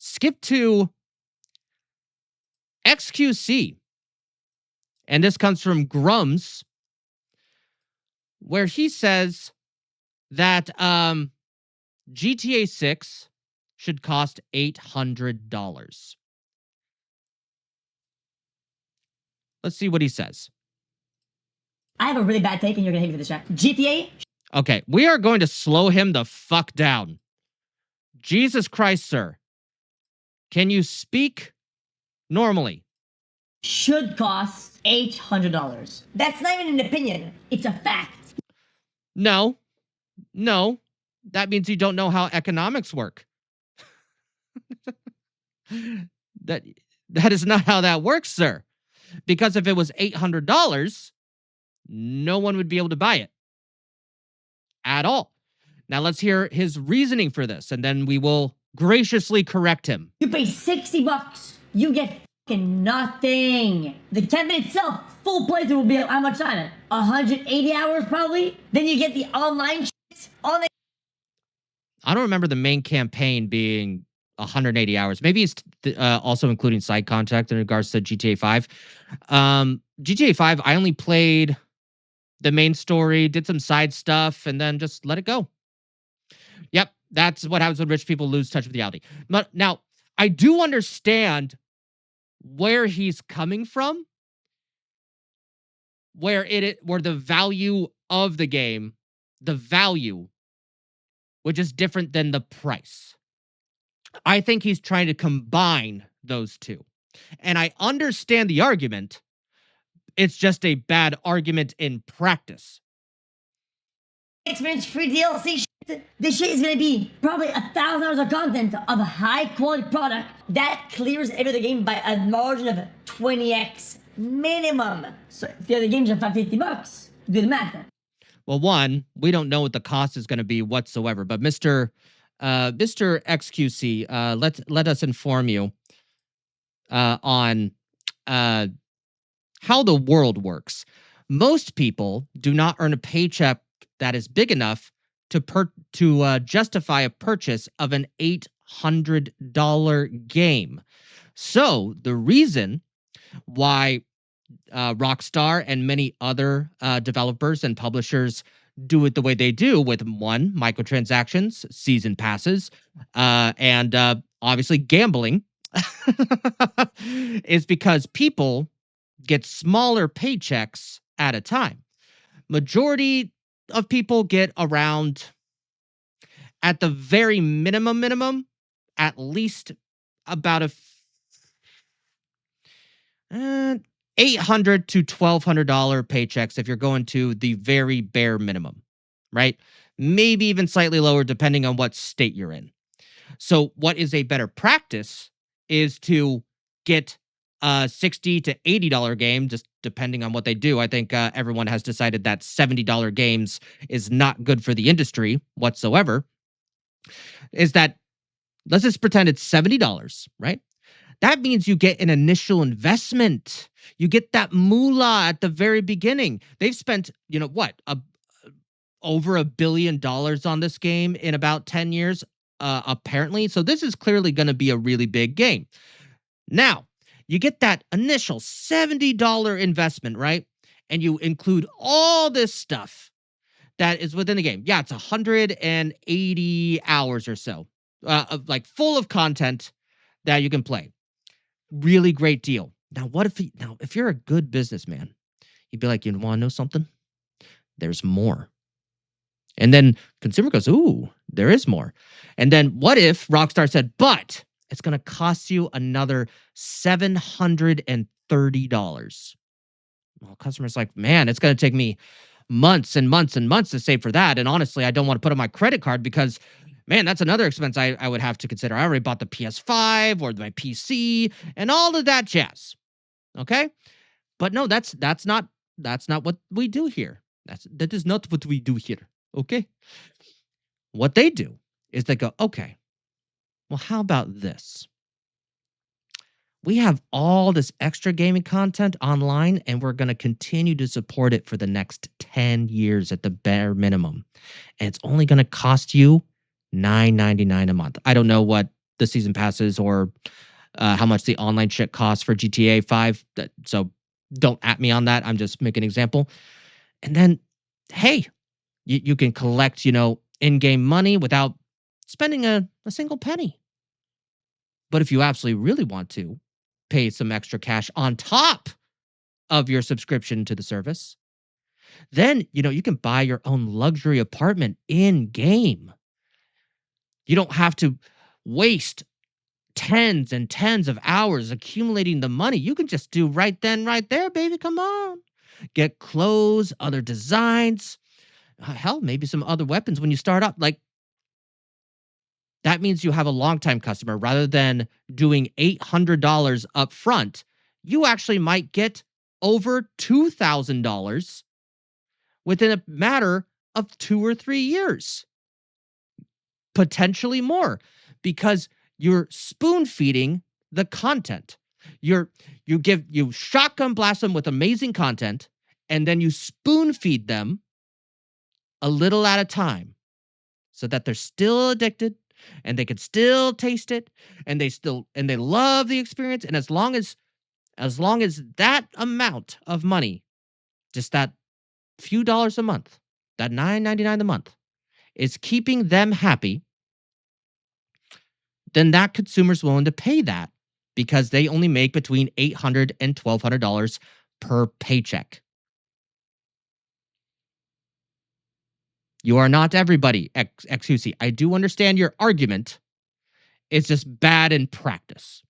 skip to xQc. And this comes from Grums, where he says that GTA 6 should cost $800. Let's see what he says. I have a really bad take and you're going to hate me for this, chat. GTA? Okay, we are going to slow him the fuck down. Jesus Christ, sir. Can you speak normally? Should cost $800. That's not even an opinion. It's a fact. No. That means you don't know how economics work. That is not how that works, sir. Because if it was $800, no one would be able to buy it at all. Now let's hear his reasoning for this, and then we will graciously correct him. You pay $60, you get fucking nothing. The campaign itself, full playthrough will be how much time? 180 hours probably. Then you get the online shit. I don't remember the main campaign being 180 hours. Maybe it's also including side content in regards to GTA 5. GTA 5, I only played the main story, did some side stuff, and then just let it go. Yep, that's what happens when rich people lose touch with reality. But now, I do understand where he's coming from, where the value of the game, the value, which is different than the price. I think he's trying to combine those two. And I understand the argument. It's just a bad argument in practice. Experience free DLC shit. This shit is going to be probably 1,000 hours of content of a high quality product that clears every other game by a margin of 20x minimum. So if the other games are $550, do the math. Well, one, we don't know what the cost is going to be whatsoever. But Mr. xQc, let us inform you on how the world works. Most people do not earn a paycheck that is big enough to justify a purchase of an $800 game. So the reason why Rockstar and many other developers and publishers do it the way they do, with one, microtransactions, season passes, and obviously gambling, is because people get smaller paychecks at a time. Majority of people get around, at the very minimum, at least about $800 to $1,200 paychecks if you're going to the very bare minimum, right? Maybe even slightly lower depending on what state you're in. So what is a better practice is to get a $60 to $80 game, just depending on what they do. I think everyone has decided that $70 games is not good for the industry whatsoever. Is that, let's just pretend it's $70, right? That means you get an initial investment. You get that moolah at the very beginning. They've spent, over $1 billion on this game in about 10 years, apparently. So this is clearly going to be a really big game. Now, you get that initial $70 investment, right? And you include all this stuff that is within the game. Yeah, it's 180 hours or so, like full of content that you can play. Really great deal. Now, if you're a good businessman, you'd be like, you want to know something? There's more. And then consumer goes, ooh, there is more. And then what if Rockstar said, but it's going to cost you another $730? Well, customer's like, man, it's going to take me months and months and months to save for that. And honestly, I don't want to put on my credit card because, man, that's another expense I would have to consider. I already bought the PS5 or my PC and all of that jazz. Okay? But no, that's not what we do here. That is not what we do here. Okay? What they do is they go, okay, well, how about this? We have all this extra gaming content online, and we're going to continue to support it for the next 10 years at the bare minimum. And it's only going to cost you $9.99 a month. I don't know what the season passes or how much the online shit costs for GTA 5. So don't at me on that. I'm just making an example. And then, hey, you can collect, in-game money without spending a single penny. But if you absolutely really want to pay some extra cash on top of your subscription to the service, then, you can buy your own luxury apartment in game. You don't have to waste tens and tens of hours accumulating the money. You can just do right then, right there, baby. Come on. Get clothes, other designs, hell, maybe some other weapons when you start up. Like, that means you have a longtime customer rather than doing $800 up front. You actually might get over $2,000 within a matter of 2 or 3 years, potentially more, because you're spoon feeding the content. You shotgun blast them with amazing content, and then you spoon feed them a little at a time so that they're still addicted and they can still taste it and they love the experience. And as long as that amount of money, just that few dollars a month, that $9.99 a month, is keeping them happy, then that consumer's willing to pay that because they only make between $800 and $1,200 per paycheck. You are not everybody, xQc. I do understand your argument. It's just bad in practice.